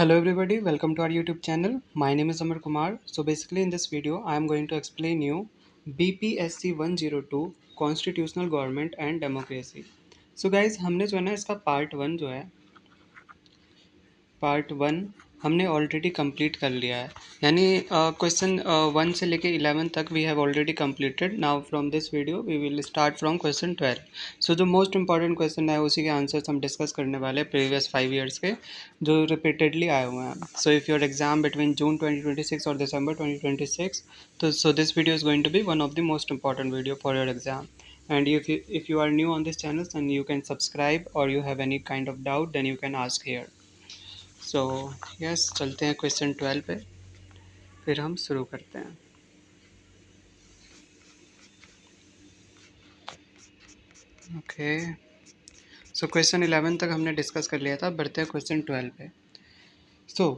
Hello everybody, welcome to our YouTube channel. My name is Amar Kumar. So basically in this video I am going to explain you BPSC 102 Constitutional Government and Democracy. So guys हमने जो है ना इसका part 1 जो है part 1 हमने already complete कर लिया है, यानी क्वेश्चन 1 से लेके 11 तक we have already completed. Now from this video we will start from question 12. So जो मोस्ट इंपॉर्टेंट क्वेश्चन है उसी के आंसर्स हम डिस्कस करने वाले हैं प्रीवियस 5 ईयर्स के जो रिपीटेडली आए हुए हैं. So if your exam between June 2026 और दिसंबर 2026, तो so this video is going to be one of the most important video for your exam. And if you are new on this channel, then you can subscribe, or you have any kind of doubt, then you can ask here. So yes चलते हैं question 12 पे, फिर हम शुरू करते हैं. Okay, so question 11 तक हमने डिस्कस कर लिया था. बढ़ते हैं क्वेश्चन 12 पे. So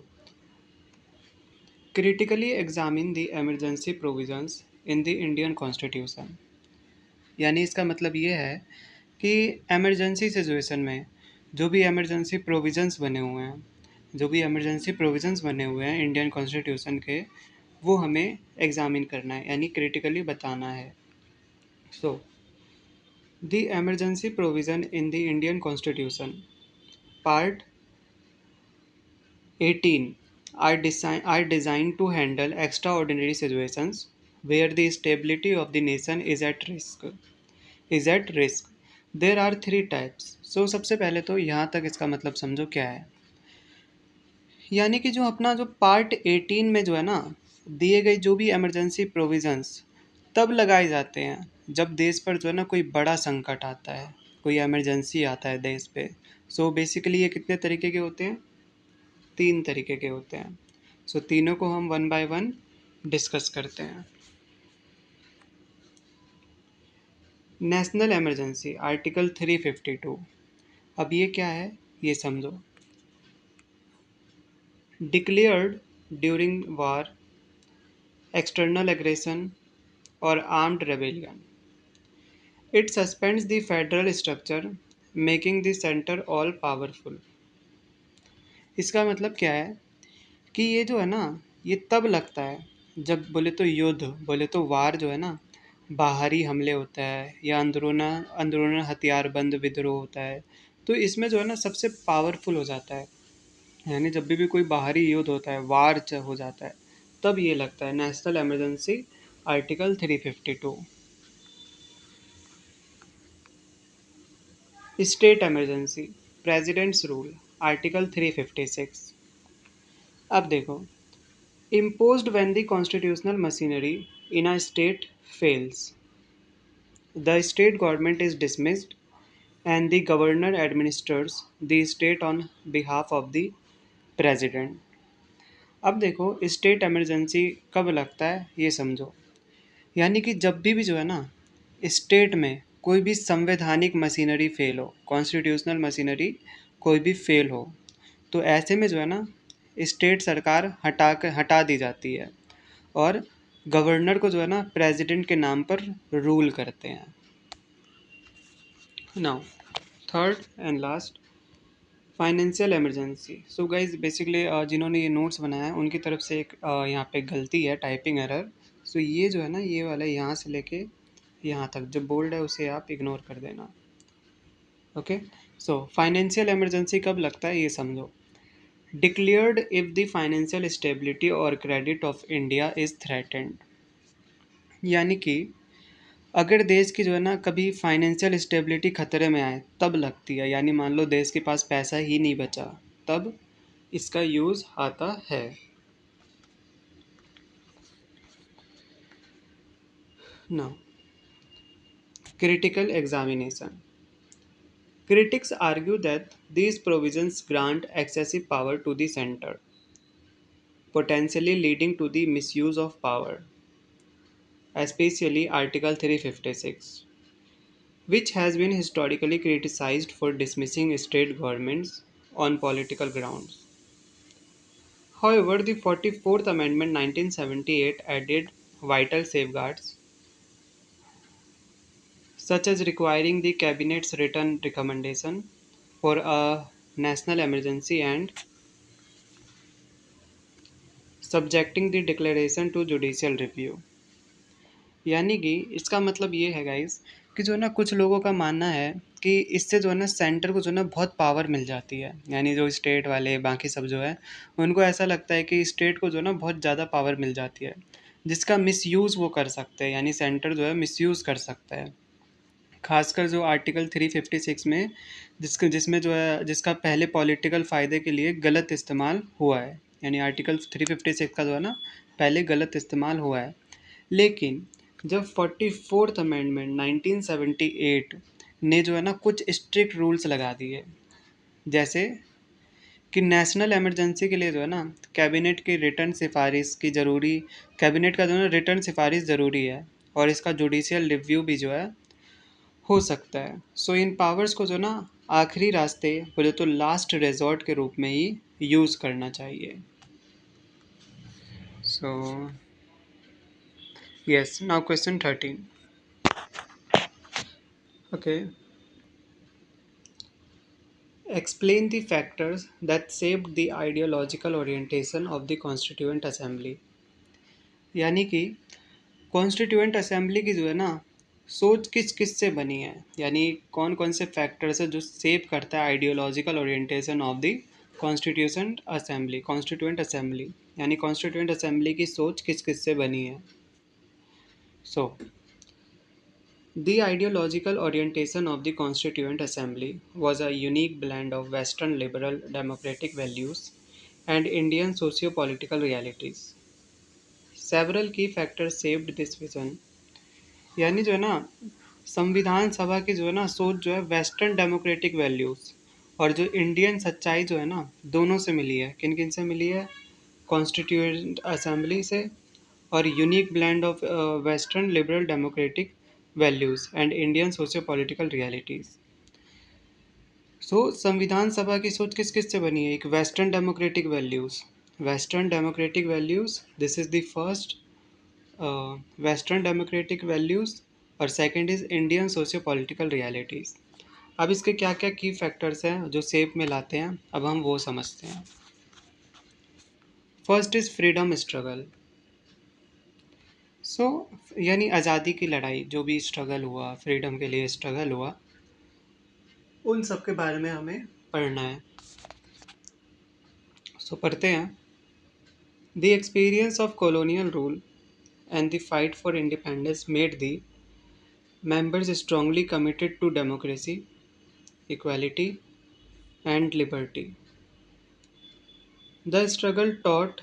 critically examine the emergency provisions in the Indian constitution. यानी इसका मतलब ये है कि एमरजेंसी सिचुएशन में जो भी एमरजेंसी प्रोविजंस बने हुए हैं, इंडियन कॉन्स्टिट्यूशन के, वो हमें एग्जामिन करना है, यानी क्रिटिकली बताना है. सो The emergency provision in the Indian Constitution, Part 18, are designed to handle extraordinary situations where the stability of the nation is at risk. There are three types. So सबसे पहले तो यहाँ तक इसका मतलब समझो क्या है. यानी कि जो अपना जो पार्ट 18 में जो है ना दिए गए जो भी इमरजेंसी प्रोविजंस तब लगाए जाते हैं जब देश पर जो है ना कोई बड़ा संकट आता है, कोई इमरजेंसी आता है देश पे. सो बेसिकली ये कितने तरीके के होते हैं? 3 तरीके के होते हैं. सो तीनों को हम 1 बाय 1 डिस्कस करते हैं. National emergency article 352. अब ये क्या है ये समझो. डिक्लेयर्ड ड्यूरिंग वार, एक्सटर्नल एग्रेशन और armed rebellion. It suspends the federal structure, making the center all powerful. इसका मतलब क्या है कि ये जो है ना ये तब लगता है जब बोले तो युद्ध, बोले तो वार जो है ना, बाहरी हमले होता है या अंदरूना हथियारबंद विद्रोह होता है, तो इसमें जो है ना सबसे पावरफुल हो जाता है. यानी जब भी कोई बाहरी युद्ध होता है, वार हो जाता है, तब ये लगता है. National emergency article 352. State emergency presidents rule article 356. अब देखो, imposed when the constitutional machinery in a state fails, the state government is dismissed and the governor administers the state on behalf of the president. अब देखो state emergency कब लगता है ये समझो. यानी कि जब भी जो है ना स्टेट में कोई भी संवैधानिक मशीनरी फेल हो, कॉन्स्टिट्यूशनल मशीनरी कोई भी फेल हो, तो ऐसे में जो है ना स्टेट सरकार हटा दी जाती है और गवर्नर को जो है ना प्रेसिडेंट के नाम पर रूल करते हैं. Now third and last, financial emergency. So guys basically जिन्होंने ये नोट्स बनाया है उनकी तरफ से एक यहाँ पे गलती है, टाइपिंग एरर. सो ये जो है ना ये वाला यहाँ से लेके यहाँ तक जो बोल्ड है उसे आप इग्नोर कर देना. ओके, सो फाइनेंशियल इमरजेंसी कब लगता है ये समझो. Declared if the financial stability और credit of India is threatened. यानी कि अगर देश की जो है ना कभी फाइनेंशियल स्टेबिलिटी खतरे में आए तब लगती है. यानी मान लो देश के पास पैसा ही नहीं बचा, तब इसका यूज़ आता है. Now critical examination. Critics argue that these provisions grant excessive power to the center, potentially leading to the misuse of power, especially Article 356, which has been historically criticized for dismissing state governments on political grounds. However, the 44th Amendment 1978 added vital safeguards, such as requiring the Cabinet's written recommendation for a national emergency and subjecting the declaration to judicial review. यानी कि इसका मतलब ये है guys कि जो है ना कुछ लोगों का मानना है कि इससे जो है ना सेंटर को जो है ना बहुत पावर मिल जाती है, यानी जो स्टेट वाले बाकी सब जो है उनको ऐसा लगता है कि स्टेट को जो है ना बहुत ज़्यादा पावर मिल जाती है, जिसका मिसयूज़ वो कर सकते हैं, यानी सेंटर जो है मिसयूज़ कर सकता है। खासकर जो आर्टिकल 356 में जिसमें जो है जिसका पहले पॉलिटिकल फ़ायदे के लिए गलत इस्तेमाल हुआ है, यानी आर्टिकल 356 का जो है ना पहले गलत इस्तेमाल हुआ है। लेकिन जब 44th अमेंडमेंट 1978 ने जो है ना कुछ स्ट्रिक्ट रूल्स लगा दिए, जैसे कि नेशनल इमरजेंसी के लिए जो है ना कैबिनेट का जो है ना रिटर्न सिफारिश ज़रूरी है, और इसका जुडिशियल रिव्यू भी जो है हो सकता है। सो इन पावर्स को जो ना आखिरी रास्ते बोले तो लास्ट रिजॉर्ट के रूप में ही यूज़ करना चाहिए। So yes, now question 13। Okay, explain the factors that shaped the ideological orientation of the Constituent Assembly। यानी कि कॉन्स्टिट्यूएंट असेंबली की जो है ना सोच किस किस से बनी है, यानी कौन कौन से फैक्टर्स है जो शेप करता है ideological orientation of the constituent assembly, यानी कॉन्स्टिट्यूएंट असेंबली की सोच किस किस से बनी है। सो the ideological orientation of the Constituent Assembly was a unique blend of Western liberal democratic values and Indian socio-political realities. Several key factors shaped this vision। यानी जो है ना संविधान सभा की जो है ना सोच जो है वेस्टर्न डेमोक्रेटिक वैल्यूज़ और जो इंडियन सच्चाई जो है ना दोनों से मिली है। किन किन से मिली है? कॉन्स्टिट्यूएंट असेंबली से, और unique blend of western liberal democratic values and Indian socio political realities. So संविधान सभा की सोच किस किस से बनी है? एक western democratic values, this is the first western democratic values, और second is Indian socio political realities. अब इसके क्या क्या की फैक्टर्स हैं जो शेप में लाते हैं, अब हम वो समझते हैं। First is freedom struggle. So यानी आज़ादी की लड़ाई, जो भी स्ट्रगल हुआ, फ्रीडम के लिए स्ट्रगल हुआ, उन सब के बारे में हमें पढ़ना है। सो पढ़ते हैं। The experience of colonial rule and the fight for independence made the members strongly committed to democracy, equality, and liberty. The struggle taught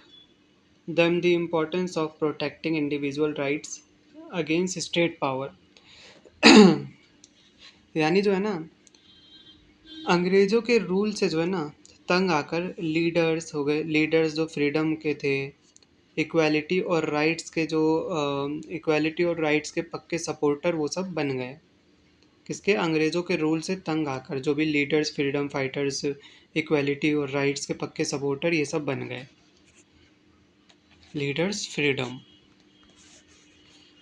them the importance of protecting individual rights against state power। यानी जो है ना अंग्रेज़ों के rule से जो है ना तंग आकर लीडर्स जो फ्रीडम के थे, इक्वालिटी और राइट्स के पक्के सपोर्टर वो सब बन गए। किसके? अंग्रेज़ों के रूल से तंग आकर जो भी लीडर्स, फ्रीडम फाइटर्स, इक्वालिटी और राइट्स के पक्के सपोर्टर ये सब बन गए। Leaders, freedom.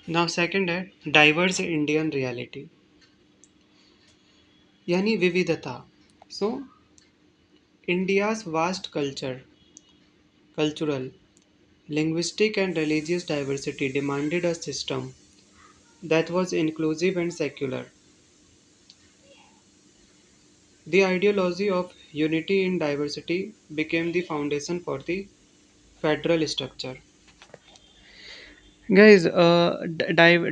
नाउ सेकंड है डाइवर्स इंडियन रियलिटी, यानी विविधता। सो India's vast cultural, linguistic and religious diversity demanded a system that was inclusive and secular। The ideology of unity in diversity became the foundation for the federal structure। Guys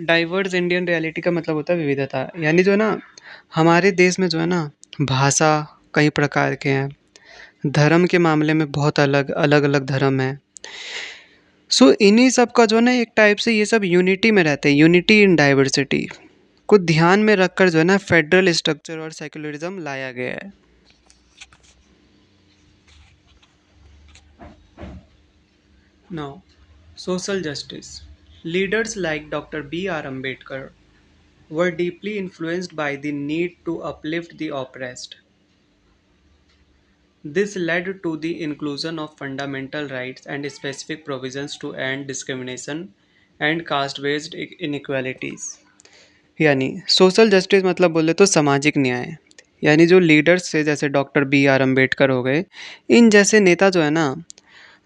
diverse Indian reality का मतलब होता है विविधता, यानी जो है ना हमारे देश में जो है ना भाषा कई प्रकार के हैं, धर्म के मामले में बहुत अलग अलग अलग धर्म हैं। सो इन्हीं सब का जो है ना एक टाइप से ये सब यूनिटी में रहते हैं, यूनिटी इन डाइवर्सिटी को ध्यान में रखकर जो है ना फेडरल स्ट्रक्चर और सेक्युलरिज्म लाया गया है। Now social justice. Leaders like doctor B.R. Ambedkar were deeply influenced by the need to uplift the oppressed। This led to the inclusion of fundamental rights and specific provisions to end discrimination and caste-based inequalities। यानी social justice मतलब बोले तो सामाजिक न्याय, यानी जो leaders थे जैसे डॉक्टर B.R. अम्बेडकर हो गए, इन जैसे नेता जो है ना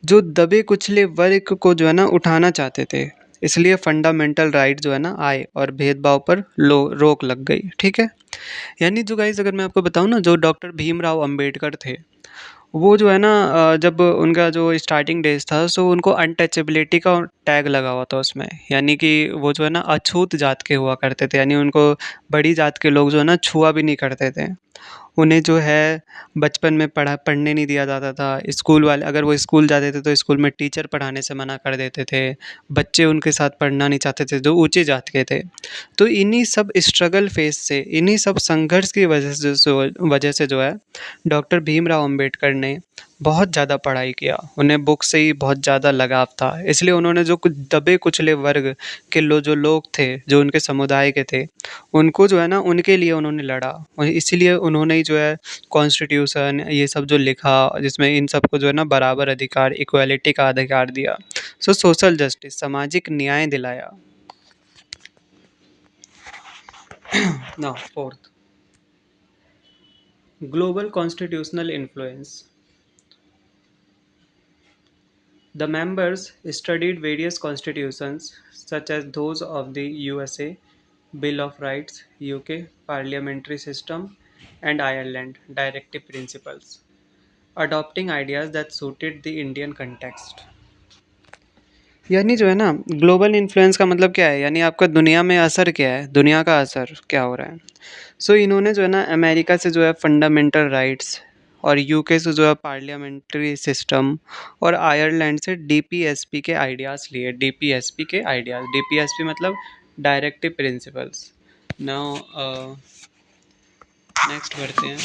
जो दबे कुचले वर्ग को जो है ना उठाना चाहते थे। इसलिए फंडामेंटल राइट जो है ना आए और भेदभाव पर लो रोक लग गई। ठीक है। यानी जो गाइस अगर मैं आपको बताऊं ना, जो डॉक्टर भीमराव अंबेडकर थे, वो जो है ना जब उनका जो स्टार्टिंग डेज था, सो उनको अनटचेबिलिटी का टैग लगा हुआ था उसमें। यानी कि वो जो है ना अछूत जात के हुआ करते थे, यानी उनको बड़ी जात के लोग जो है ना छुआ भी नहीं करते थे। उन्हें जो है बचपन में पढ़ने नहीं दिया जाता था। स्कूल वाले अगर वो स्कूल जाते थे तो स्कूल में टीचर पढ़ाने से मना कर देते थे। बच्चे उनके साथ पढ़ना नहीं चाहते थे जो ऊंचे जात के थे। तो इन्हीं सब स्ट्रगल फेस से, इन्हीं सब संघर्ष की वजह से जो है डॉक्टर भीमराव अंबेडकर ने बहुत ज़्यादा पढ़ाई किया। उन्हें बुक से ही बहुत ज़्यादा लगाव था। इसलिए उन्होंने जो कुछ दबे कुचले वर्ग के जो लोग थे, जो उनके समुदाय के थे, उनको जो है ना उनके लिए उन्होंने लड़ा। और इसीलिए उन्होंने ही जो है कॉन्स्टिट्यूशन ये सब जो लिखा, जिसमें इन सबको जो है ना बराबर अधिकार, इक्वालिटी का अधिकार दिया। सो सोशल जस्टिस, सामाजिक न्याय दिलाया। Now fourth, global constitutional influence. The members studied various constitutions, such as those of the USA, Bill of Rights, UK, Parliamentary System, and Ireland, Directive Principles, adopting ideas that suited the Indian context. यानी जो है ना global influence का मतलब क्या है, यानी आपका दुनिया में असर क्या है, दुनिया का असर क्या हो रहा है। सो इन्होंने जो है ना अमेरिका से जो है फंडामेंटल राइट्स, और यूके से जो है पार्लियामेंट्री सिस्टम, और आयरलैंड से डीपीएसपी के आइडियाज़ लिए। डीपीएसपी के आइडियाज़, डीपीएसपी मतलब डायरेक्टिव प्रिंसिपल्स। नाउ नेक्स्ट बढ़ते हैं।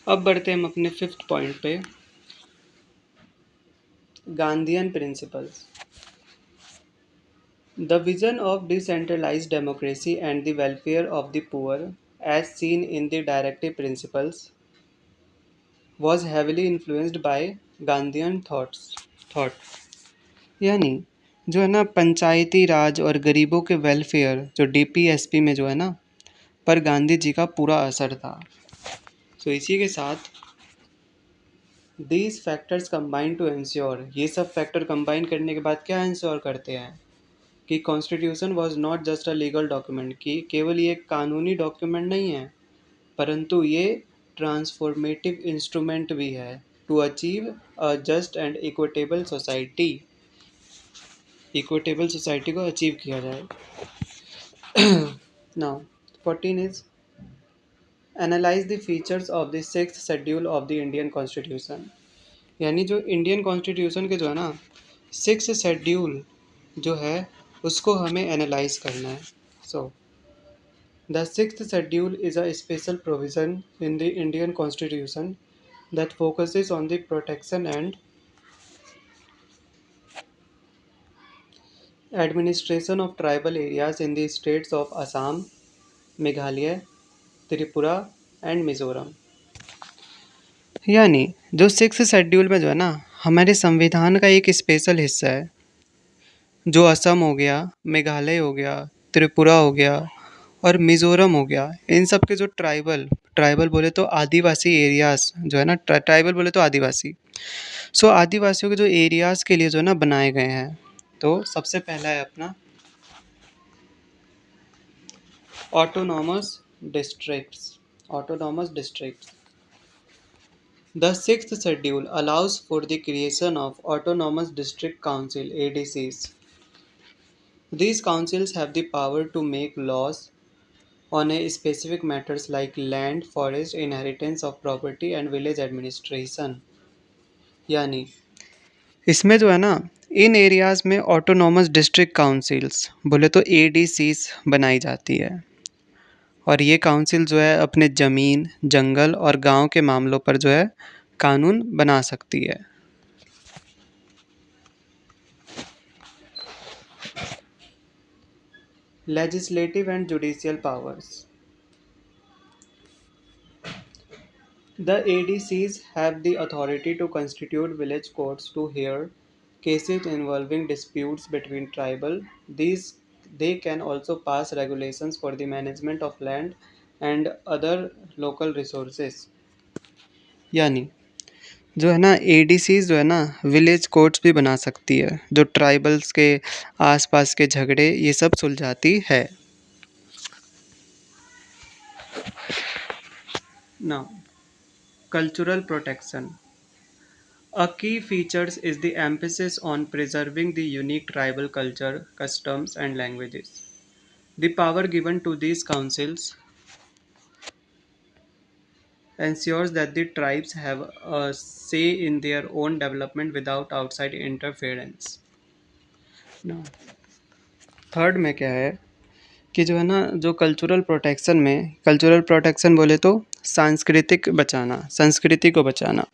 अब बढ़ते हैं हम अपने फिफ्थ पॉइंट पे, Gandhian principles. The vision of decentralized democracy and the welfare of the poor, as seen in the directive principles, was heavily influenced by Gandhian thought। यानी जो है ना पंचायती राज और गरीबों के वेलफेयर, जो डीपीएसपी में जो है ना, पर गांधी जी का पूरा असर था। सो इसी के साथ these factors combine to ensure, ये सब फैक्टर कंबाइन करने के बाद क्या इंश्योर करते हैं कि constitution was not just a legal document, कि केवल ये एक कानूनी डॉक्यूमेंट नहीं है, परंतु ये ट्रांसफॉर्मेटिव इंस्ट्रूमेंट भी है to achieve a just and equitable society. Equitable society को अचीव किया जाए। Now 14 is analyse the features of the sixth schedule of the Indian constitution. यानी जो इंडियन कॉन्स्टिट्यूशन के जो है ना सिक्स शेड्यूल जो है, उसको हमें एनालाइज करना है। सो the sixth schedule is a special provision in the Indian Constitution that focuses on the protection and administration of tribal areas in the states of Assam, Meghalaya, Tripura and Mizoram। यानी जो six schedule में जो है ना हमारे संविधान का एक स्पेशल हिस्सा है, जो असम हो गया, मेघालय हो गया, त्रिपुरा हो गया और मिज़ोरम हो गया। इन सब के जो ट्राइबल ट्राइबल बोले तो आदिवासी एरियाज़ जो है ना, ट्राइबल बोले तो आदिवासी। सो आदिवासियों के जो एरियाज़ के लिए जो है ना बनाए गए हैं। तो सबसे पहला है अपना autonomous districts. Autonomous districts, the sixth schedule allows for the creation of autonomous district council ADCs। These councils have the power to make laws on a specific matters like land, forest, inheritance of property and village administration। यानी इसमें जो है ना इन areas में autonomous district councils बोले तो ADCs बनाई जाती है। और ये काउंसिल जो है अपने ज़मीन, जंगल और गांव के मामलों पर जो है कानून बना सकती है। Legislative and judicial powers, the ADCs have the authority to constitute village courts to hear cases involving disputes between tribal. These they can also pass regulations for the management of land and other local resources। यानी जो है ना एडीसीज जो है ना village courts भी बना सकती है, जो ट्राइबल्स के आसपास के झगड़े ये सब सुलझाती है। Now cultural protection, a key feature is the emphasis on preserving the unique tribal culture, customs, and languages. The power given to these councils ensures that the tribes have a say in their own development without outside interference. Now, third में क्या है कि जो है ना जो cultural protection बोले तो सांस्कृतिक बचाना, संस्कृति को बचाना।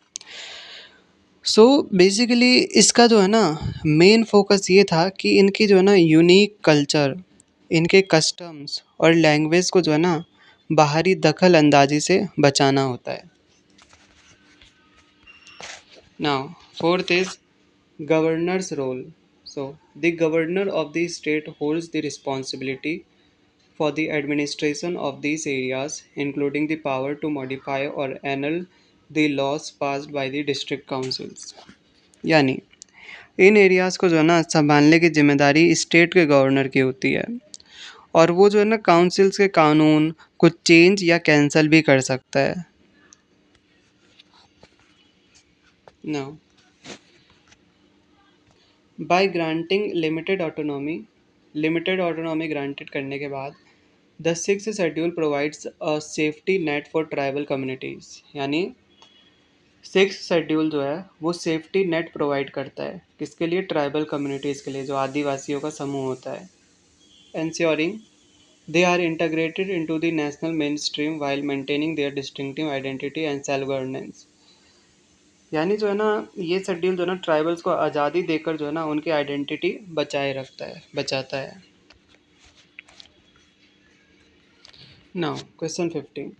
सो बेसिकली इसका जो है ना मेन फोकस ये था कि इनकी जो है ना यूनिक कल्चर, इनके कस्टम्स और लैंग्वेज को जो है ना बाहरी दखल अंदाजी से बचाना होता है। Now fourth is governor's role. So the governor of the state holds the responsibility for the administration of these areas, including the power to modify or annul the laws passed by the district councils। यानी इन areas को जो है ना संभालने की जिम्मेदारी state के governor की होती है, और वो जो है ना काउंसिल्स के कानून को चेंज या कैंसिल भी कर सकता है। Now by granting limited autonomy granted करने के बाद the six schedule provides a safety net for tribal communities. यानी सिक्स शेड्यूल जो है वो सेफ्टी नेट प्रोवाइड करता है किसके लिए, ट्राइबल कम्युनिटीज़ के लिए, जो आदिवासियों का समूह होता है। ensuring they are integrated into the national mainstream while maintaining their distinctive identity and self governance। यानी जो है ना ये शेड्यूल जो है ना ट्राइबल्स को आज़ादी देकर जो है ना उनकी आइडेंटिटी बचाए रखता है, बचाता है। Now question 15,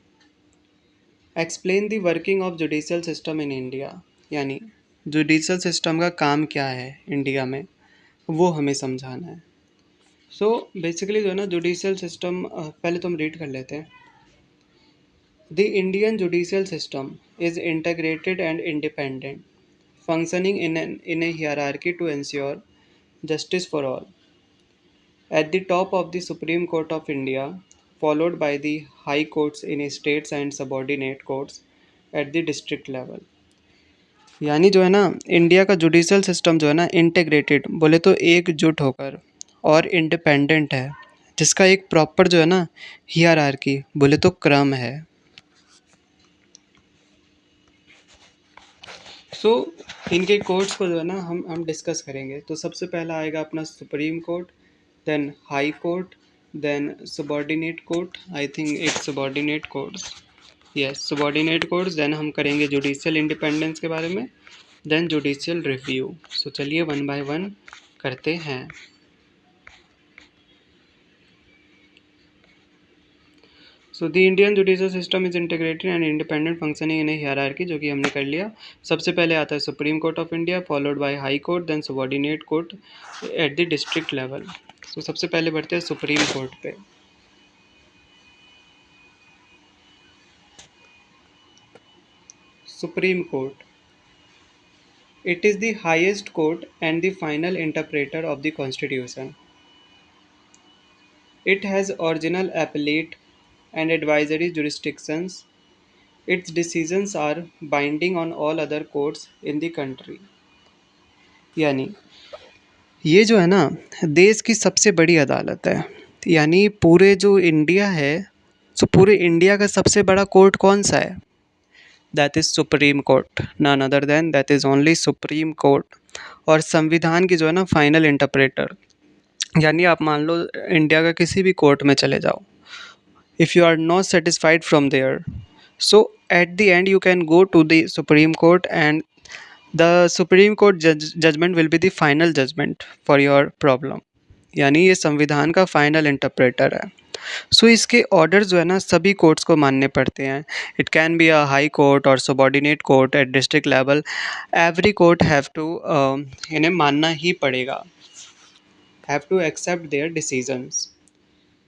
explain the working of judicial system in India. यानी जुडिशियल सिस्टम का काम क्या है इंडिया में, वो हमें समझाना है। सो बेसिकली जो है ना जुडिशियल सिस्टम, पहले तो हम रीड कर लेते हैं। The Indian judicial system is integrated and independent, functioning in a hierarchy to ensure justice for all. At the top of the Supreme Court of India, followed by the high courts in states and subordinate courts at the district level। यानी जो है ना India का judicial system जो है ना integrated बोले तो एकजुट होकर और इंडिपेंडेंट है, जिसका एक प्रॉपर जो है ना हियरार्की बोले तो क्रम है। सो इनके कोर्ट्स को जो है ना हम डिस्कस करेंगे। तो सबसे पहला आएगा अपना supreme court, then high court, then subordinate court, I think एक subordinate courts, yes subordinate courts, then हम करेंगे जुडिशियल इंडिपेंडेंस के बारे में, देन जुडिशियल रिव्यू। सो चलिए वन बाय वन करते हैं। So the Indian judicial system is integrated and independent functioning in a hierarchy, जो कि हमने कर लिया। सबसे पहले आता है supreme court of India, followed by high court, then subordinate court at the district level. So सबसे पहले बढ़ते हैं सुप्रीम कोर्ट पे। Supreme court, it is the highest court and the final interpreter of the constitution. It has original appellate and advisory jurisdictions। Its decisions are binding on all other courts in the country। यानी ये जो है ना देश की सबसे बड़ी अदालत है। यानी पूरे जो इंडिया है, तो पूरे इंडिया का सबसे बड़ा कोर्ट कौन सा है, that is supreme court, none other than that is only supreme court. और संविधान की जो है ना फाइनल इंटरप्रेटर, यानी आप मान लो इंडिया का किसी भी कोर्ट में चले जाओ, if you are not satisfied from there, so at the end you can go to the supreme court and the supreme court judgment will be the final judgment for your problem। यानी ये संविधान का final interpreter है। सो इसके orders जो है ना सभी कोर्ट्स को मानने पड़ते हैं। It can be a high court और subordinate court at district level, every court have to इन्हें मानना ही पड़ेगा, have to accept their decisions.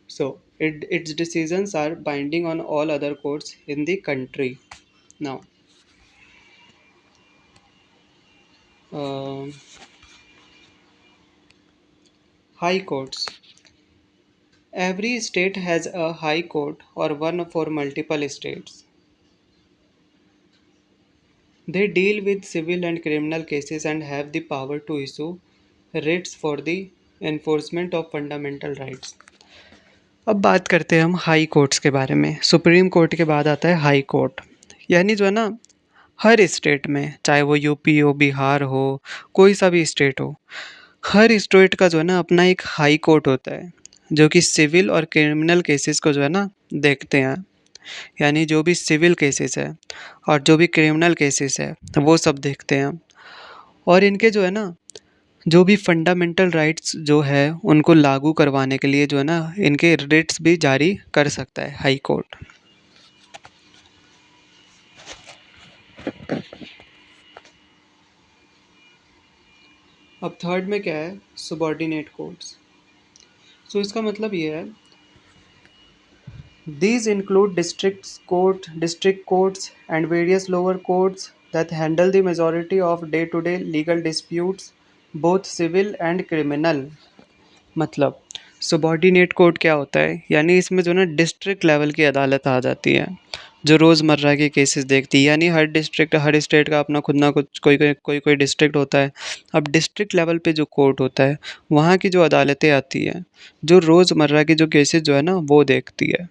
So its decisions are binding on all other courts in the country। Now Um High courts. Every state has a high court or one for multiple states. They deal with civil and criminal cases and have the power to issue writs for the enforcement of fundamental rights. अब बात करते हैं हम high courts के बारे में। Supreme court के बाद आता है हाई कोर्ट। यानी जो है ना, हर स्टेट में, चाहे वो यूपी हो, बिहार हो, कोई सा भी स्टेट हो, हर स्टेट का जो है ना अपना एक हाई कोर्ट होता है, जो कि सिविल और क्रिमिनल केसेस को जो है ना देखते हैं। यानी जो भी सिविल केसेस है और जो भी क्रिमिनल केसेस है वो सब देखते हैं। और इनके जो है ना, जो भी फंडामेंटल राइट्स जो है उनको लागू करवाने के लिए जो है ना, इनके रिट्स भी जारी कर सकता है हाई कोर्ट। अब थर्ड में क्या है, subordinate courts। सो इसका मतलब ये है, these include district courts, and various lower courts that handle the majority of day-to-day legal disputes, both civil and criminal। मतलब सबॉर्डिनेट कोर्ट क्या होता है, यानी इसमें जो ना डिस्ट्रिक्ट लेवल की अदालत आ जाती है, जो रोज़मर्रा के केसेस देखती है। यानी हर डिस्ट्रिक्ट, हर स्टेट का अपना खुद ना कुछ कोई कोई कोई कोई डिस्ट्रिक्ट होता है। अब डिस्ट्रिक्ट लेवल पे जो कोर्ट होता है, वहाँ की जो अदालतें आती हैं, जो रोज़मर्रा के जो केसेस जो है ना वो देखती है।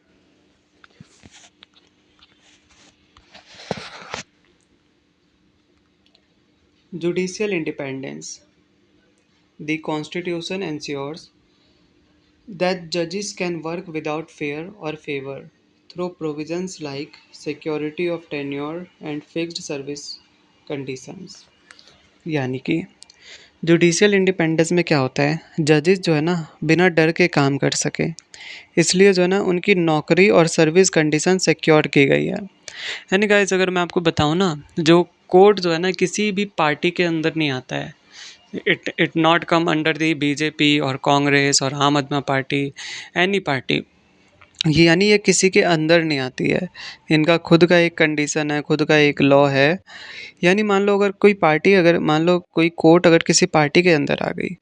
Judicial independence. The Constitution ensures that judges can work without fear or favor through provisions like security of tenure and fixed service conditions। यानी कि जुडिशियल इंडिपेंडेंस में क्या होता है, जजेस जो है ना बिना डर के काम कर सके, इसलिए जो है ना उनकी नौकरी और सर्विस कंडीशन सिक्योर की गई है। यानी गाइस, अगर मैं आपको बताऊं ना, जो कोर्ट जो है ना किसी भी पार्टी के अंदर नहीं आता है। It not come under the BJP और कांग्रेस और आम आदमी पार्टी, एनी पार्टी। ये यानी ये किसी के अंदर नहीं आती है। इनका खुद का एक कंडीशन है, खुद का एक लॉ है। यानी मान लो अगर कोई पार्टी, अगर मान लो कोई कोर्ट अगर किसी पार्टी के अंदर आ गई,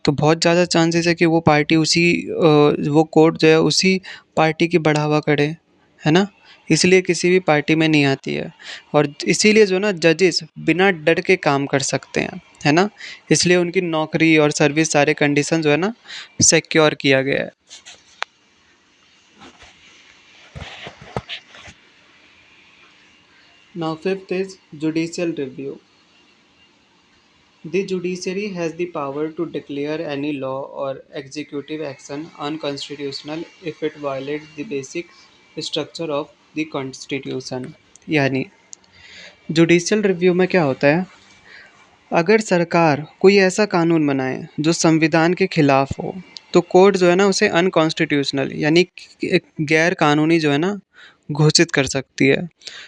तो बहुत ज़्यादा चांसेस है कि वो पार्टी वो कोर्ट जो है उसी पार्टी की बढ़ावा करे, है ना? इसलिए किसी भी पार्टी में नहीं आती है। और इसीलिए जो ना जजेस बिना डर के काम कर सकते हैं, है ना? इसलिए उनकी नौकरी और सर्विस सारे कंडीशन जो है ना सिक्योर किया गया है। Now fifth is judicial review. The judiciary has the power to declare any law or executive action unconstitutional if it violates the basic structure of the constitution। यानी जुडिशियल रिव्यू में क्या होता है, अगर सरकार कोई ऐसा कानून बनाए जो संविधान के खिलाफ हो, तो कोर्ट जो है ना उसे अनकॉन्स्टिट्यूशनल यानी एक गैर कानूनी जो है ना घोषित कर सकती है।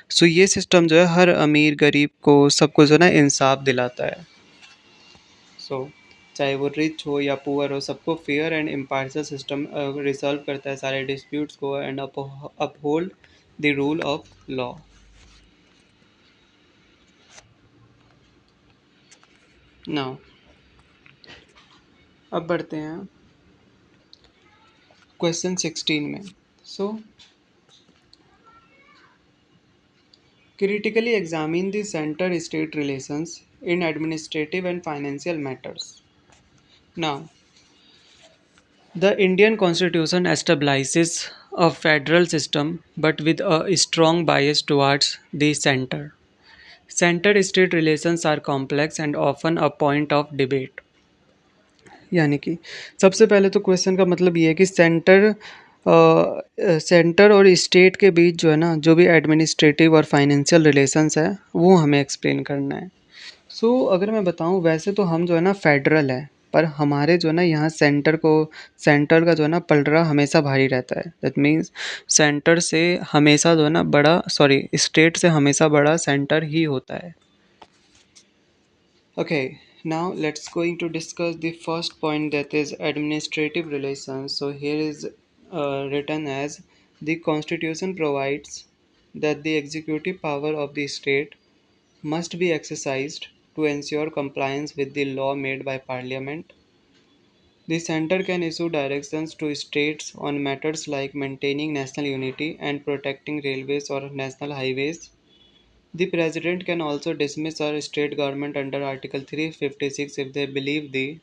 सो ये सिस्टम जो है हर अमीर गरीब को सबको जो है ना इंसाफ दिलाता है। सो चाहे वो रिच हो या पुअर हो, सबको fair and impartial system resolve करता है सारे डिस्प्यूट्स को, and uphold the rule of law. Now अब बढ़ते हैं क्वेश्चन 16 में। सो critically examine the center state relations in administrative and financial matters। Now, the Indian constitution establishes a federal system but with a strong bias towards the center। Center state relations are complex and often a point of debate। यानी कि सबसे पहले तो question का मतलब ये है कि सेंटर और स्टेट के बीच जो है ना, जो भी एडमिनिस्ट्रेटिव और फाइनेंशियल रिलेशंस है वो हमें एक्सप्लेन करना है। सो अगर मैं बताऊं, वैसे तो हम जो है ना फेडरल है, पर हमारे जो है ना यहाँ सेंटर का जो है ना पलड़ा हमेशा भारी रहता है। दैट मीन्स सेंटर से हमेशा जो है ना बड़ा, सॉरी, स्टेट से हमेशा बड़ा सेंटर ही होता है। Okay, now let's going to discuss the first point, that is administrative relations. So here is written as the constitution provides that the executive power of the state must be exercised to ensure compliance with the law made by Parliament. The center can issue directions to states on matters like maintaining national unity and protecting railways or national highways. The president can also dismiss a state government under Article 356 if they believe the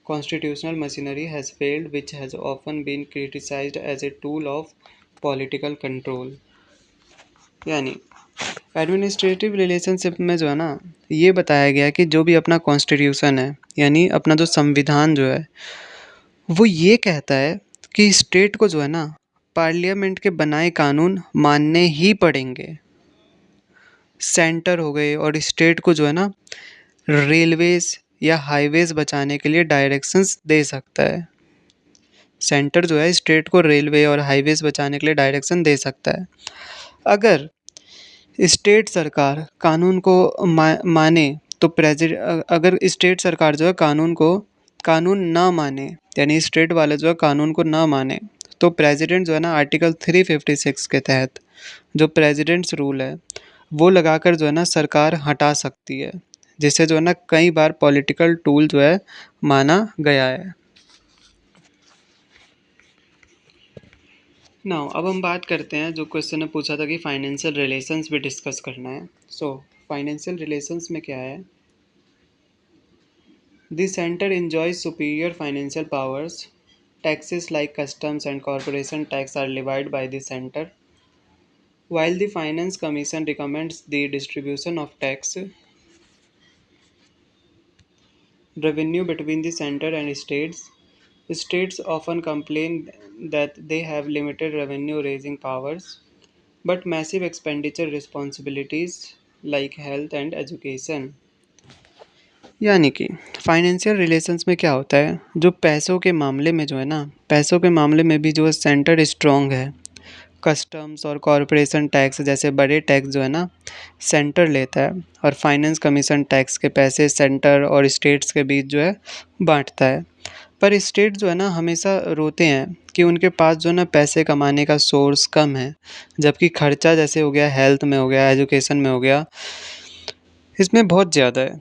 constitutional machinery has failed, which has often been criticized as a tool of political control. यानी administrative relationship में जो है ना, ये बताया गया कि जो भी अपना कॉन्स्टिट्यूशन है, यानी अपना जो संविधान जो है, वो ये कहता है कि स्टेट को जो है ना, पार्लियामेंट के बनाए कानून मानने ही पड़ेंगे। सेंटर हो गए और स्टेट को जो है ना, रेलवेज या हाईवेज बचाने के लिए डायरेक्शंस दे सकता है। सेंटर जो है स्टेट को रेलवे और हाईवेज बचाने के लिए डायरेक्शन दे सकता है। अगर स्टेट सरकार कानून को माने तो अगर स्टेट सरकार जो है कानून ना माने, यानी स्टेट वाले जो है कानून को ना माने, तो प्रेसिडेंट जो है ना आर्टिकल 356 के तहत जो प्रेसिडेंट्स रूल है वो लगाकर जो है ना सरकार हटा सकती है, जिसे जो है ना कई बार पॉलिटिकल टूल जो है माना गया है। नाउ अब हम बात करते हैं, जो क्वेश्चन ने पूछा था कि फाइनेंशियल रिलेशंस भी डिस्कस करना है। सो फाइनेंशियल रिलेशंस में क्या है? The centre enjoys superior financial powers. Taxes like customs and corporation tax are levied by the center, while the Finance Commission recommends the distribution of tax revenue between the center and states. States often complain that they have limited revenue raising powers but massive expenditure responsibilities like health and education. यानी कि financial relations में क्या होता है, जो पैसों के मामले में जो है ना, पैसों के मामले में भी जो है सेंटर स्ट्रॉन्ग है। कस्टम्स और कॉरपोरेशन टैक्स जैसे बड़े टैक्स जो है ना सेंटर लेता है, और फाइनेंस कमीशन टैक्स के पैसे सेंटर और स्टेट्स के बीच जो है बांटता है। पर स्टेट जो है ना हमेशा रोते हैं कि उनके पास जो है ना पैसे कमाने का सोर्स कम है, जबकि खर्चा जैसे हो गया हेल्थ में, हो गया एजुकेशन में, हो गया इसमें बहुत ज़्यादा है।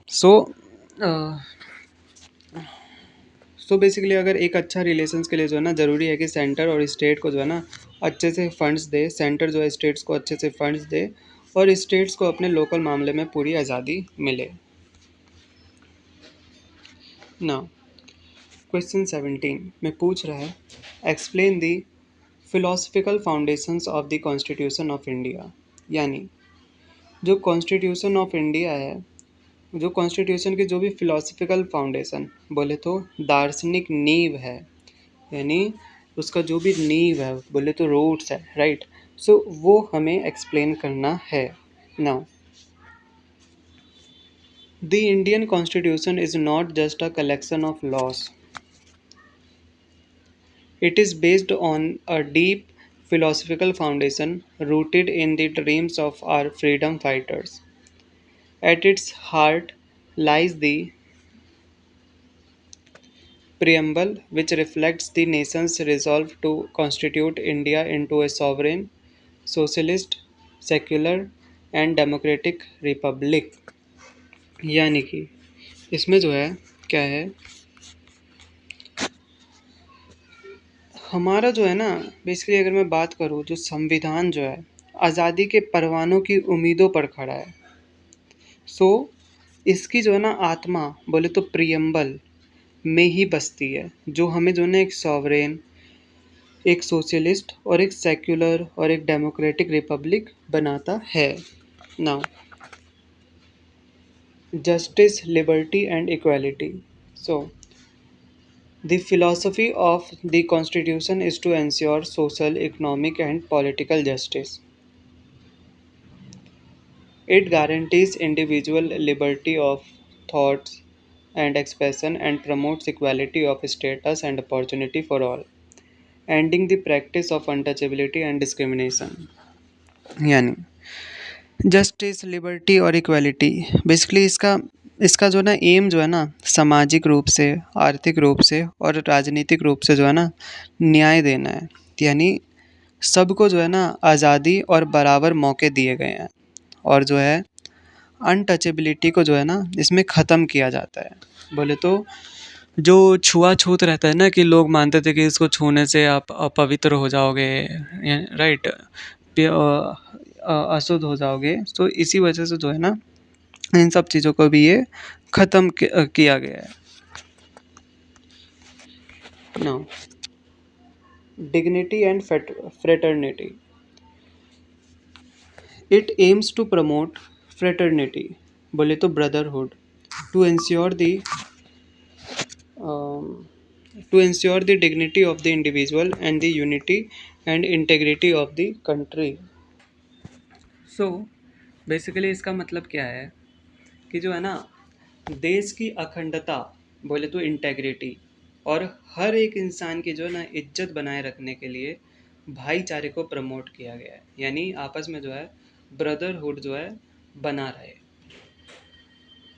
सो बेसिकली अगर एक अच्छा रिलेशंस के लिए जो है ना ज़रूरी है कि सेंटर और स्टेट को जो है ना अच्छे से फंड्स दे, सेंटर जो है स्टेट्स को अच्छे से फंड्स दे और स्टेट्स को अपने लोकल मामले में पूरी आज़ादी मिले। ना क्वेश्चन 17 में पूछ रहा है, explain the philosophical foundations of the constitution of India. यानी जो कॉन्स्टिट्यूशन ऑफ इंडिया है, जो कॉन्स्टिट्यूशन की जो भी फिलोसफिकल फाउंडेशन बोले तो दार्शनिक नींव है, यानी उसका जो भी नींव है बोले तो रूट्स है, राइट। सो वो हमें एक्सप्लेन करना है। Now the Indian constitution is not just a collection of loss, it is based on a deep philosophical foundation rooted in the dreams of our freedom fighters. At its heart lies the preamble, which reflects the nation's resolve to constitute India into a sovereign, socialist, secular and democratic republic। यानी कि इसमें जो है क्या है, हमारा जो है ना बेसिकली अगर मैं बात करूँ, जो संविधान जो है आज़ादी के परवानों की उम्मीदों पर खड़ा है। सो इसकी जो है ना आत्मा बोले तो प्रियम्बल में ही बसती है, जो हमें जो है ना एक सॉवरेन, एक सोशलिस्ट और एक सेक्युलर और एक डेमोक्रेटिक रिपब्लिक बनाता है। Now justice, liberty and equality. So the philosophy of the constitution is to ensure social, economic and political justice. It guarantees individual liberty of thoughts and expression and promotes equality of status and opportunity for all, ending the practice of untouchability and discrimination। यानी justice, liberty और equality basically इसका इसका जो है ना M जो है ना सामाजिक रूप से, आर्थिक रूप से और राजनीतिक रूप से जो है ना न्याय देना है। यानी सबको जो है ना आज़ादी और बराबर मौके दिए गए हैं, और जो है अनटचेबिलिटी को जो है ना इसमें ख़त्म किया जाता है। बोले तो जो छुआ-छूत रहता है ना कि लोग मानते थे कि इसको छूने से आप अपवित्र हो जाओगे, राइट, अशुद्ध हो जाओगे, तो इसी वजह से जो है ना इन सब चीज़ों को भी ये ख़त्म किया गया है। Now dignity and fraternity, it aims to promote fraternity, बोले तो brotherhood, to ensure the um, to ensure the dignity of the individual and the unity and integrity of the country. So basically इसका मतलब क्या है कि जो है ना देश की अखंडता, बोले तो इंटेग्रिटी, और हर एक इंसान की जो है ना इज्जत बनाए रखने के लिए भाईचारे को प्रमोट किया गया है, यानी आपस में जो है ब्रदरहुड जो है बना रहे।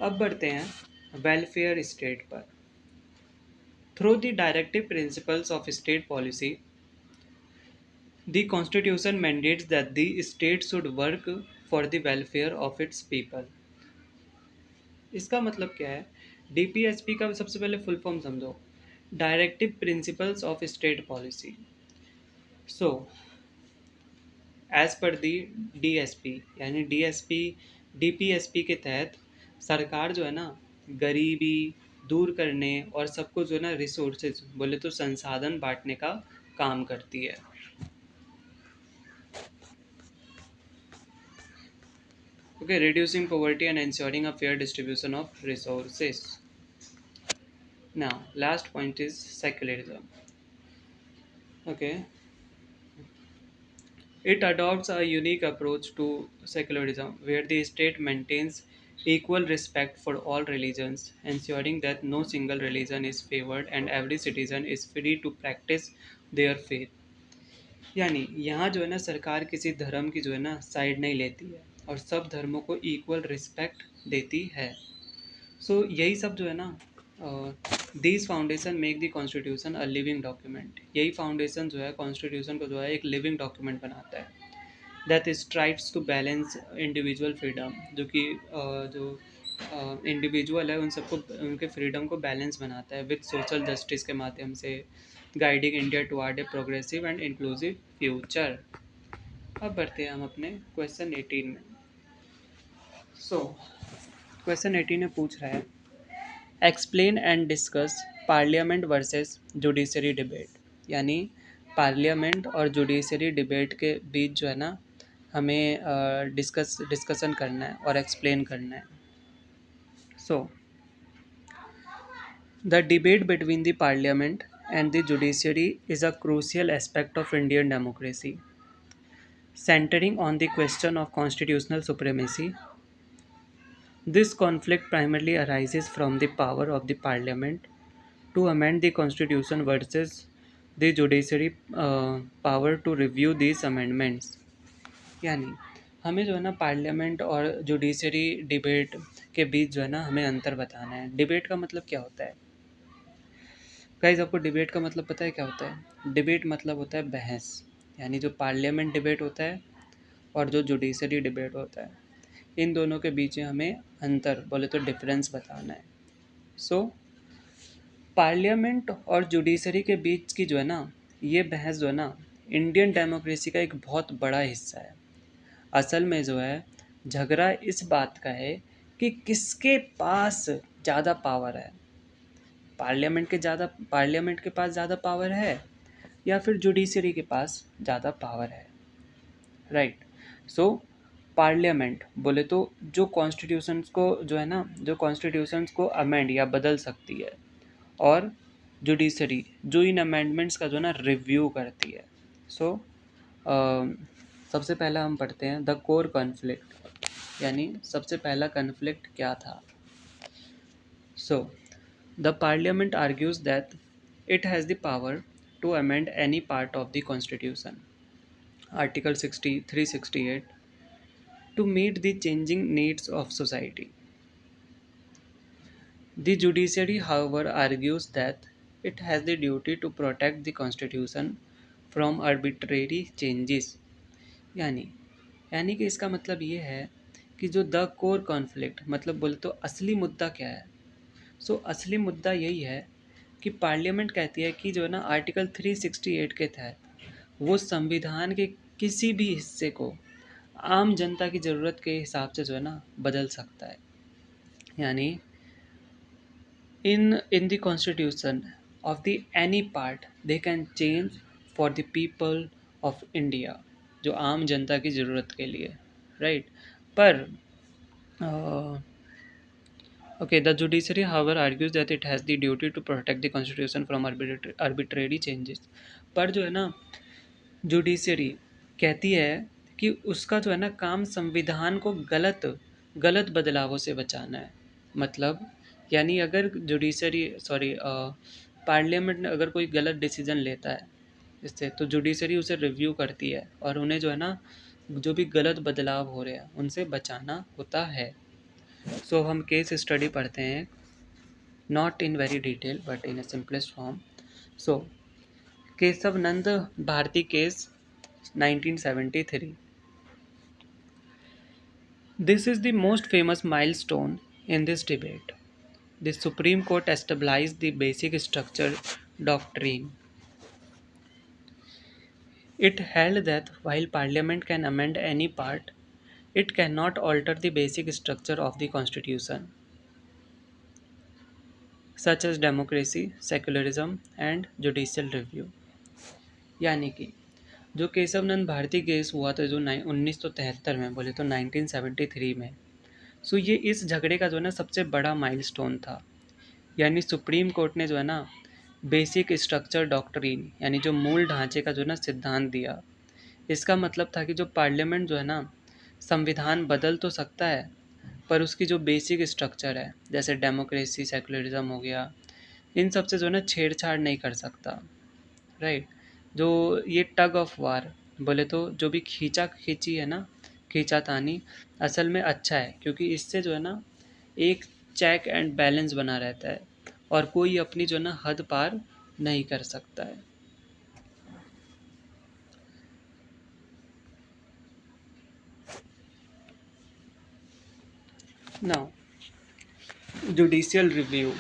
अब बढ़ते हैं वेलफेयर स्टेट पर। Through the directive principles of state policy, the Constitution mandates that the state should work for the welfare of its people. इसका मतलब क्या है? डीपीएसपी का सबसे पहले फुल फॉर्म समझो, directive principles of state policy. So as per the DSP, यानी DSP DPSP के तहत सरकार जो है ना गरीबी दूर करने और सबको जो है ना रिसोर्सेज, बोले तो संसाधन बांटने का काम करती है। Okay, reducing poverty and ensuring a fair distribution of resources. Now, last point is secularism. Okay, it adopts a unique approach to secularism where the state maintains equal respect for all religions, ensuring that no single religion is favored and every citizen is free to practice their faith. यानी यहाँ जो है ना सरकार किसी धर्म की जो है ना साइड नहीं लेती है और सब धर्मों को इक्वल रिस्पेक्ट देती है। सो यही सब जो है ना these foundation make the constitution a living document, यही फाउंडेशन जो है कॉन्स्टिट्यूशन को जो है एक लिविंग डॉक्यूमेंट बनाता है। That strives to balance individual freedom, जो कि जो इंडिविजुअल है उन सबको उनके फ्रीडम को बैलेंस बनाता है विद सोशल जस्टिस के माध्यम से, guiding India toward a progressive and inclusive future. अब बढ़ते हैं हम अपने क्वेश्चन 18 में। सो क्वेश्चन 18 में पूछ रहा है explain and discuss parliament versus judiciary debate, यानी पार्लियामेंट और जुडिशरी डिबेट के बीच जो है ना हमें डिस्कशन करना है और एक्सप्लेन करना है। So the debate between the parliament and the judiciary is a crucial aspect of Indian democracy, centering on the question of constitutional supremacy. This conflict primarily arises from the power of the parliament to amend the constitution versus the judiciary power to review these amendments. यानी हमें जो है ना parliament और judiciary debate के बीच जो है ना हमें अंतर बताना है। डिबेट का मतलब क्या होता है गाइस? आपको डिबेट का मतलब पता है क्या होता है? डिबेट मतलब होता है बहस, यानी जो पार्लियामेंट डिबेट होता है और जो जुडिशरी डिबेट होता है, इन दोनों के बीच में हमें अंतर, बोले तो डिफरेंस बताना है। सो पार्लियामेंट और जुडिशरी के बीच की जो है ना ये बहस जो है ना इंडियन डेमोक्रेसी का एक बहुत बड़ा हिस्सा है। असल में जो है झगड़ा इस बात का है कि किसके पास ज़्यादा पावर है, पार्लियामेंट के पास ज़्यादा पावर है या फिर जुडिशरी के पास ज़्यादा पावर है, राइट। सो पार्लियामेंट बोले तो जो कॉन्स्टिट्यूशंस को जो है ना जो कॉन्स्टिट्यूशंस को अमेंड या बदल सकती है, और जुडिशरी जो इन अमेंडमेंट्स का जो है ना रिव्यू करती है। सो सबसे पहला हम पढ़ते हैं द कोर कॉन्फ्लिक्ट, यानी सबसे पहला कॉन्फ्लिक्ट क्या था। So the parliament argues that it has the power to amend any part of the constitution, article 368, to meet the changing needs of society. The judiciary, however, argues that it has the duty to protect the constitution from arbitrary changes. यानी यानी कि इसका मतलब ये है कि जो the core conflict मतलब बोले तो असली मुद्दा क्या है। असली मुद्दा यही है कि पार्लियामेंट कहती है कि जो है ना आर्टिकल 368 के तहत वो संविधान के किसी भी हिस्से को आम जनता की ज़रूरत के हिसाब से जो है ना बदल सकता है। यानी in the constitution of the any part they can change for the people of India, जो आम जनता की ज़रूरत के लिए, राइट। पर okay, the judiciary however argues that it has the duty to protect the constitution from arbitrary changes। पर जो है ना जुडिशरी कहती है कि उसका जो है ना काम संविधान को गलत गलत बदलावों से बचाना है। मतलब यानी अगर जुडिशरी सॉरी पार्लियामेंट अगर कोई गलत डिसीजन लेता है इससे, तो जुडिशरी उसे रिव्यू करती है और उन्हें जो है ना जो भी गलत बदलाव हो रहे हैं उनसे बचाना होता है। हम केस स्टडी पढ़ते हैं, not in very detail but in a simplest form. So Kesavananda Bharati case 1973। This is the most famous milestone in this debate. The Supreme Court established the basic structure doctrine. It held that while Parliament can amend any part, it cannot alter the basic structure of the Constitution, such as democracy, secularism, and judicial review. यानी कि जो केशवनंद Bharti case हुआ था जो 1973 में, बोले तो 1973 में, ये इस झगड़े का जो है ना सबसे बड़ा माइलस्टोन था। यानी सुप्रीम कोर्ट ने जो है ना बेसिक स्ट्रक्चर डॉक्ट्रिन यानी जो मूल ढांचे का जो है ना सिद्धांत दिया। इसका मतलब था कि जो पार्लियामेंट जो है ना संविधान बदल तो सकता है, पर उसकी जो बेसिक स्ट्रक्चर है जैसे डेमोक्रेसी सेकुलरिज्म हो गया, इन सब से जो है ना छेड़छाड़ नहीं कर सकता, राइट। जो ये टग ऑफ वार बोले तो जो भी खींचा खींची है ना, खींचातानी असल में अच्छा है, क्योंकि इससे जो है ना एक चेक एंड बैलेंस बना रहता है और कोई अपनी जो है ना हद पार नहीं कर सकता है। Now judicial review।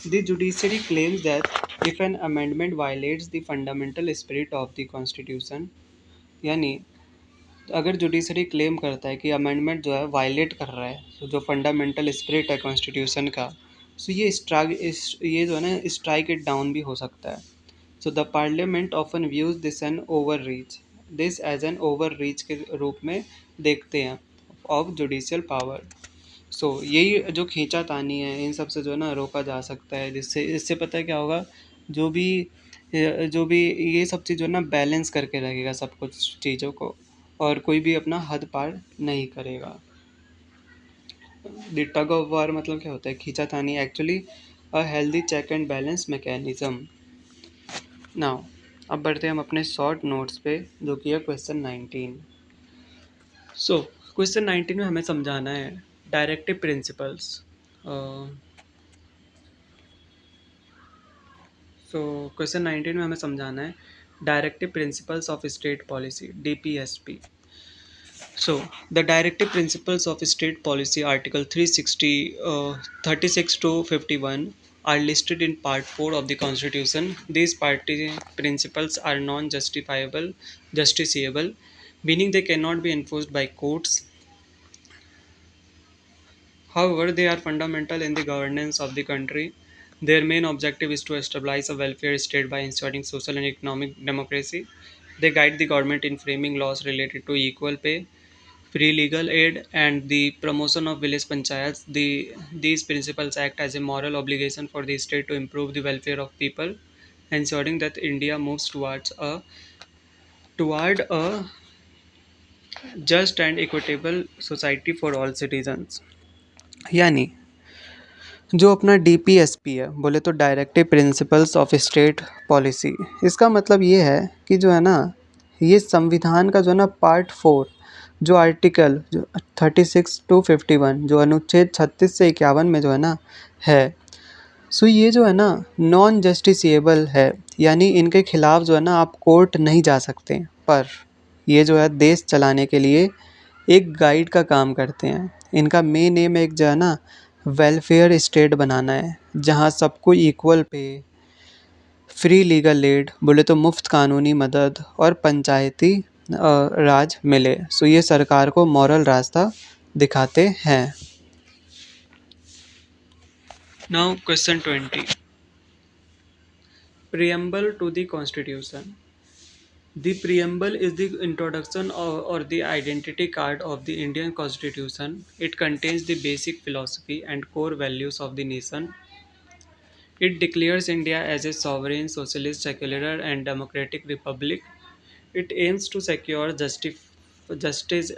The judiciary claims that if an amendment violates the fundamental spirit of the constitution, यानी अगर जुडिशरी क्लेम करता है कि अमेंडमेंट जो है वायलेट कर रहा है तो जो फंडामेंटल स्पिरिट है कॉन्स्टिट्यूशन का, ये जो है ना स्ट्राइक इट डाउन भी हो सकता है। The parliament often views this an overreach, this as an overreach के रूप में देखते हैं ऑफ जुडिशियल पावर। यही जो खींचातानी है इन सब से जो है ना रोका जा सकता है, जिससे इससे पता है क्या होगा, जो भी जो भी ये सब चीज़ जो है ना बैलेंस करके रखेगा सब कुछ चीज़ों को, और कोई भी अपना हद पार नहीं करेगा। द टग ऑफ वार मतलब क्या होता है, खींचातानी actually a healthy check and balance mechanism. Now अब बढ़ते हैं हम अपने शॉर्ट नोट्स पे, जो कि है क्वेश्चन 19। क्वेश्चन 19 में हमें समझाना है डायरेक्टिव प्रिंसिपल्स। क्वेश्चन 19 में हमें समझाना है directive principles of state policy DPSP। The directive principles of state policy, Article 360, 36 to 51, are listed in Part 4 of the Constitution. These party principles are justiciable, meaning they cannot be enforced by courts. However, they are fundamental in the governance of the country. Their main objective is to establish a welfare state by ensuring social and economic democracy. They guide the government in framing laws related to equal pay, free legal aid, and the promotion of village panchayats. These principles act as a moral obligation for the state to improve the welfare of people, ensuring that India moves toward a just and equitable society for all citizens। यानी जो अपना DPSP है, बोले तो directive principles of state policy, इसका मतलब ये है कि जो है ना ये संविधान का जो है ना पार्ट 4 जो आर्टिकल जो 36 to 51 जो अनुच्छेद 36 से 51 में जो है ना है, ये जो है ना नॉन जस्टिसिएबल है। यानी इनके खिलाफ जो है ना आप कोर्ट नहीं जा सकते, पर ये जो है देश चलाने के लिए एक गाइड का काम करते हैं। इनका मेन एम एक जो है ना वेलफेयर स्टेट बनाना है, जहाँ सबको equal pay, free legal aid बोले तो मुफ्त कानूनी मदद और पंचायती राज मिले। सो ये सरकार को मॉरल रास्ता दिखाते हैं। Now question 20, preamble to the constitution. The preamble is the introduction or the identity card of the Indian constitution. It contains the basic philosophy and core values of the nation. It declares India as a sovereign, socialist, secular, and democratic republic. It aims to secure justice,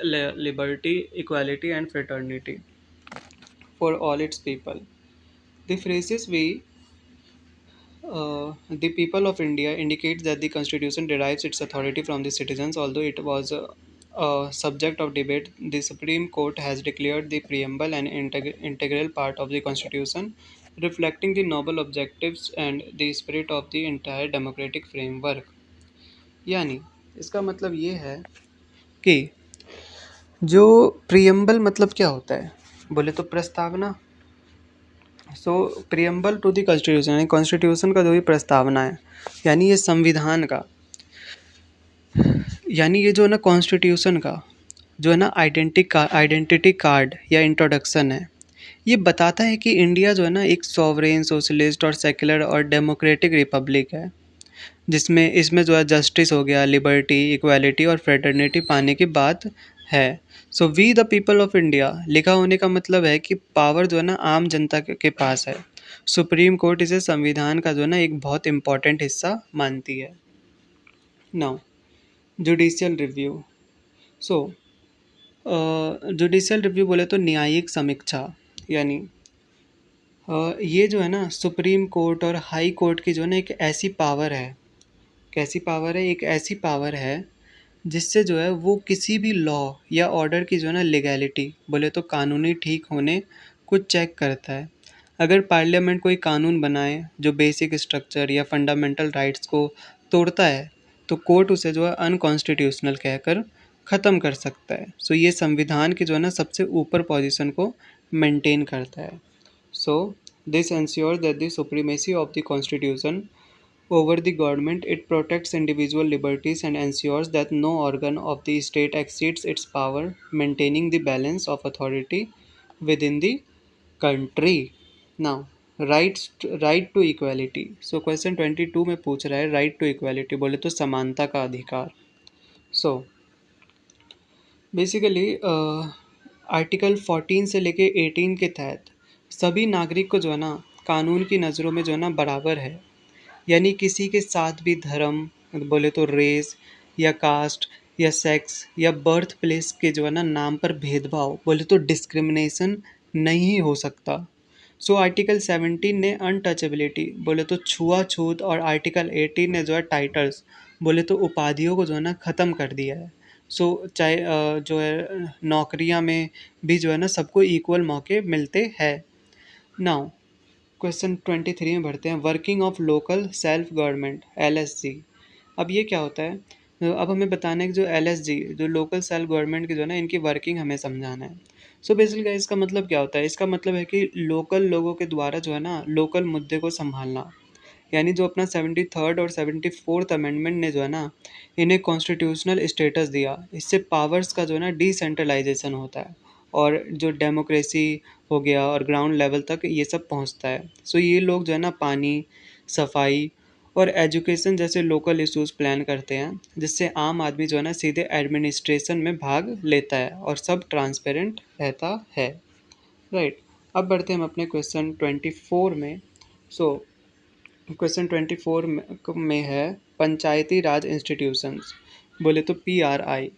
liberty, equality, and fraternity for all its people. The phrases the people of India indicates that the constitution derives its authority from the citizens, although it was a subject of debate. The Supreme Court has declared the preamble an integral part of the constitution, reflecting the noble objectives and the spirit of the entire democratic framework. यानी इसका मतलब ये है कि जो preamble मतलब क्या होता है, बोले तो प्रस्तावना। सो प्रियम्बल टू द कॉन्स्टिट्यूशन यानी कॉन्स्टिट्यूशन का जो भी प्रस्तावना है, यानी ये संविधान का, यानी ये जो है ना कॉन्स्टिट्यूशन का जो है ना आइडेंटिटी कार्ड या इंट्रोडक्शन है, ये बताता है कि इंडिया जो है ना एक सॉवरेन, सोशलिस्ट और सेक्युलर और डेमोक्रेटिक रिपब्लिक है, जिसमें इसमें जो है जस्टिस हो गया, लिबर्टी, इक्वालिटी और फ्रेटर्निटी पाने की बात है। So we the people of India लिखा होने का मतलब है कि पावर जो है ना आम जनता के पास है। सुप्रीम कोर्ट इसे संविधान का जो है ना एक बहुत इम्पॉर्टेंट हिस्सा मानती है। Now judicial review. So judicial review बोले तो न्यायिक समीक्षा, यानी ये जो है ना सुप्रीम कोर्ट और हाई कोर्ट की जो है ना एक ऐसी पावर है, कैसी पावर है, एक ऐसी पावर है जिससे जो है वो किसी भी लॉ या ऑर्डर की जो है ना लीगैलिटी बोले तो कानूनी ठीक होने को चेक करता है। अगर पार्लियामेंट कोई कानून बनाए जो बेसिक स्ट्रक्चर या फंडामेंटल राइट्स को तोड़ता है, तो कोर्ट उसे जो है अनकॉन्स्टिट्यूशनल कहकर ख़त्म कर सकता है। सो ये संविधान की जो है ना सबसे ऊपर पोजीशन को मेंटेन करता है। So this ensures that the supremacy of the constitution over the government. It protects individual liberties and ensures that no organ of the state exceeds its power, maintaining the balance of authority within the country. Now, right to equality. So question 22 में पूछ रहा है right to equality बोले तो समानता का अधिकार। So basically article 14 से लेके 18 के तहत सभी नागरिक को जो है ना कानून की नज़रों में जो है ना बराबर है, यानी किसी के साथ भी धर्म बोले तो रेस या कास्ट या सेक्स या बर्थ प्लेस के जो है ना नाम पर भेदभाव बोले तो डिस्क्रिमिनेशन नहीं हो सकता। सो आर्टिकल 17 ने अनटचेबिलिटी बोले तो छुआछूत और आर्टिकल 18 ने जो है टाइटल्स बोले तो उपाधियों को जो है ना ख़त्म कर दिया है। सो चाहे जो है नौकरियां में भी जो है ना सबको इक्वल मौके मिलते हैं। नाउ क्वेश्चन 23 में बढ़ते हैं, working of local self government LSG। अब ये क्या होता है, अब हमें बताना है कि जो LSG जो लोकल सेल्फ गवर्नमेंट की जो है ना इनकी वर्किंग हमें समझाना है। सो बेसिकली इसका मतलब क्या होता है, इसका मतलब है कि लोकल लोगों के द्वारा जो है ना लोकल मुद्दे को संभालना, यानी जो अपना 73rd और 74th अमेंडमेंट ने जो है ना इन्हें कॉन्स्टिट्यूशनल स्टेटस दिया। इससे पावर्स का जो है ना डिसेंट्रलाइजेशन होता है और जो डेमोक्रेसी हो गया और ग्राउंड लेवल तक ये सब पहुंचता है। सो ये लोग जो है ना पानी, सफाई और एजुकेशन जैसे लोकल इश्यूज प्लान करते हैं, जिससे आम आदमी जो है ना सीधे एडमिनिस्ट्रेशन में भाग लेता है और सब ट्रांसपेरेंट रहता है। राइट, अब बढ़ते हैं हम अपने क्वेश्चन 24 में। सो क्वेश्चन 24 में है पंचायती राज इंस्टीट्यूशंस बोले तो PRI।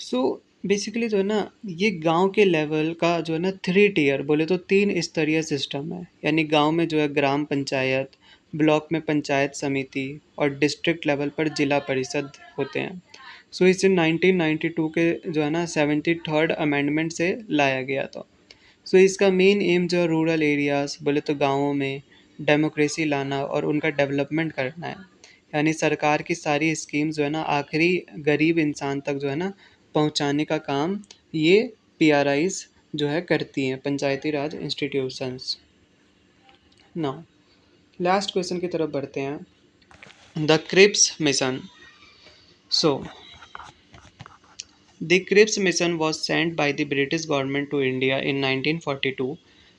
सो बेसिकली जो है ना ये गांव के लेवल का जो है ना 3 टियर बोले तो 3 स्तरीय सिस्टम है, यानी गांव में जो है ग्राम पंचायत, ब्लॉक में पंचायत समिति और डिस्ट्रिक्ट लेवल पर जिला परिषद होते हैं। सो इसे 1992 के जो है ना 73rd अमेंडमेंट से लाया गया था। सो इसका मेन एम जो है रूरल एरियाज़ बोले तो गाँवों में डेमोक्रेसी लाना और उनका डेवलपमेंट करना है, यानी सरकार की सारी स्कीम जो है ना आखिरी गरीब इंसान तक जो है ना पहुंचाने का काम ये पीआरआईज जो है करती हैं, Panchayati Raj institutions. Now last question की तरफ बढ़ते हैं। The Cripps mission. So the Cripps mission was sent by the British government to India in 1942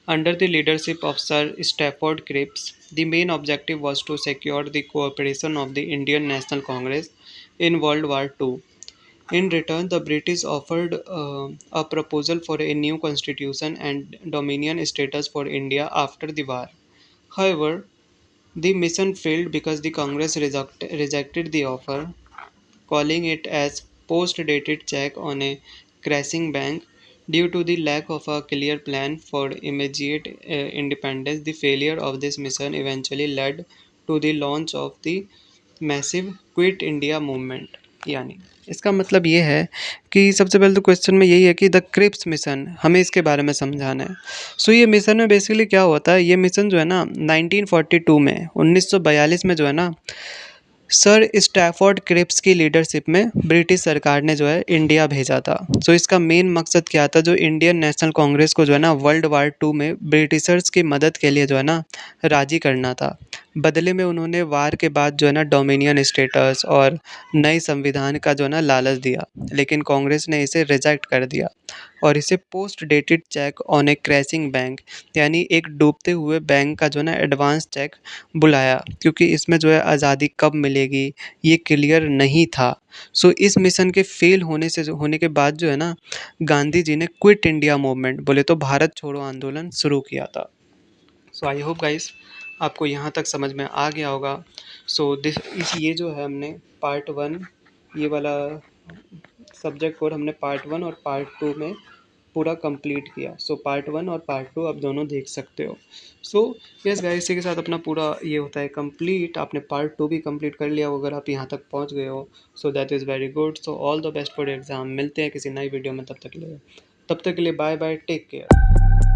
under the leadership of Sir Stafford Cripps. The main objective was to secure the cooperation of the Indian National Congress in World War II. In return, the British offered a proposal for a new constitution and dominion status for India after the war. However, the mission failed because the Congress rejected the offer, calling it as post-dated check on a crashing bank. Due to the lack of a clear plan for immediate independence, the failure of this mission eventually led to the launch of the massive quit India movement. यानी इसका मतलब ये है कि सबसे पहले तो question में यही है कि द क्रिप्स मिशन, हमें इसके बारे में समझाना है। सो ये मिशन में बेसिकली क्या होता है, ये मिशन जो है ना 1942 में 1942 में जो है ना सर स्टैफोर्ड क्रिप्स की लीडरशिप में ब्रिटिश सरकार ने जो है इंडिया भेजा था। सो इसका मेन मकसद क्या था, जो इंडियन नेशनल कांग्रेस को जो है ना वर्ल्ड वार टू में ब्रिटिशर्स की मदद के लिए जो है ना राजी करना था। बदले में उन्होंने वार के बाद जो है ना डोमिनियन स्टेटस और नए संविधान का जो है ना लालच दिया, लेकिन कांग्रेस ने इसे रिजेक्ट कर दिया और इसे post dated cheque on A crashing bank, यानी एक डूबते हुए बैंक का जो है ना एडवांस चेक बुलाया, क्योंकि इसमें जो है आज़ादी कब मिलेगी ये क्लियर नहीं था। सो इस मिशन के फेल होने के बाद जो है ना गांधी जी ने क्विट इंडिया मूवमेंट, बोले तो भारत छोड़ो आंदोलन शुरू किया था। सो आई होप गाइस आपको यहाँ तक समझ में आ गया होगा। सो दिस इस ये जो है हमने पार्ट वन, ये वाला सब्जेक्ट कोड हमने पार्ट वन और पार्ट टू में पूरा कंप्लीट किया। सो पार्ट वन और पार्ट टू आप दोनों देख सकते हो। सो यस गाइस, इसी के साथ अपना पूरा ये होता है कंप्लीट। आपने पार्ट टू भी कंप्लीट कर लिया हो अगर आप यहाँ तक पहुँच गए हो। So that is very good. So all the best for exam. मिलते हैं किसी नई वीडियो में, तब तक के लिए बाय बाय, टेक केयर।